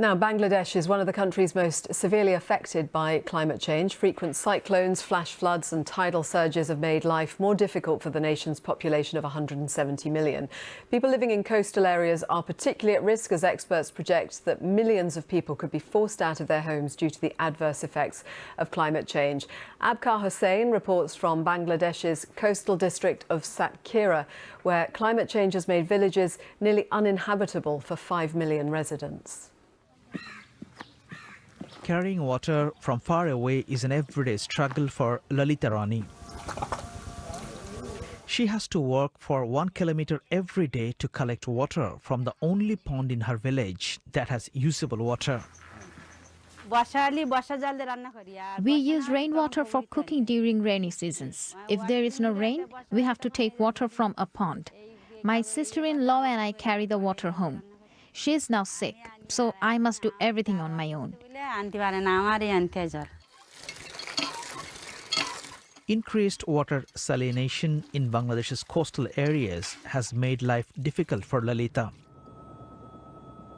Now, Bangladesh is one of the countries most severely affected by climate change. Frequent cyclones, flash floods and tidal surges have made life more difficult for the nation's population of 170 million. People living in coastal areas are particularly at risk, as experts project that millions of people could be forced out of their homes due to the adverse effects of climate change. Abkar Hussain reports from Bangladesh's coastal district of Satkhira, where climate change has made villages nearly uninhabitable for 5 million residents. Carrying water from far away is an everyday struggle for Lalita Rani. She has to walk for 1 kilometer every day to collect water from the only pond in her village that has usable water. We use rainwater for cooking during rainy seasons. If there is no rain, we have to take water from a pond. My sister-in-law and I carry the water home. She is now sick, so I must do everything on my own. Increased water salination in Bangladesh's coastal areas has made life difficult for Lalita.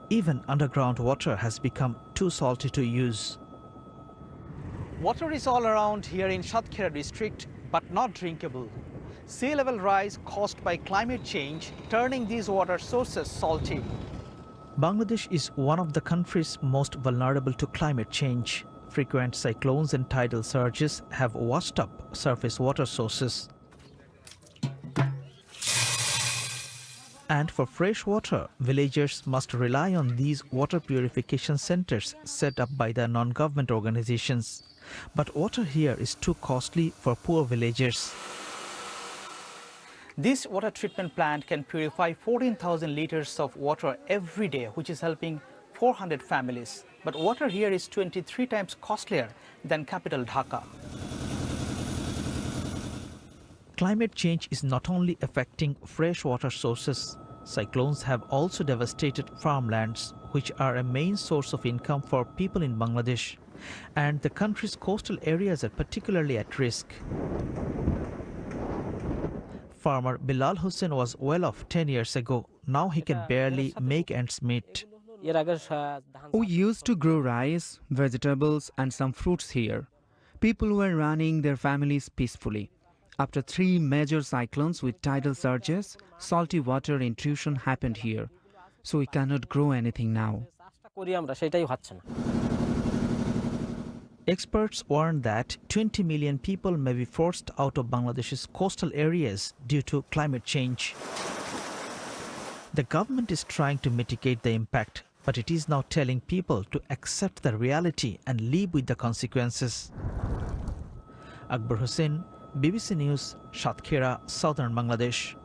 Even underground water has become too salty to use. Water is all around here in Satkhira district, but not drinkable. Sea level rise caused by climate change, turning these water sources salty. Bangladesh is one of the countries most vulnerable to climate change. Frequent cyclones and tidal surges have washed up surface water sources. And for fresh water, villagers must rely on these water purification centers set up by the non-government organizations. But water here is too costly for poor villagers. This water treatment plant can purify 14,000 liters of water every day, which is helping 400 families. But water here is 23 times costlier than capital Dhaka. Climate change is not only affecting freshwater sources. Cyclones have also devastated farmlands, which are a main source of income for people in Bangladesh. And the country's coastal areas are particularly at risk. Farmer Bilal Hussain was well off 10 years ago. Now he can barely make ends meet. We used to grow rice, vegetables and some fruits here. People were running their families peacefully. After 3 major cyclones with tidal surges, salty water intrusion happened here. So we cannot grow anything now. Experts warn that 20 million people may be forced out of Bangladesh's coastal areas due to climate change. The government is trying to mitigate the impact, but it is now telling people to accept the reality and live with the consequences. Akbar Hussain, BBC News, Satkhira, Southern Bangladesh.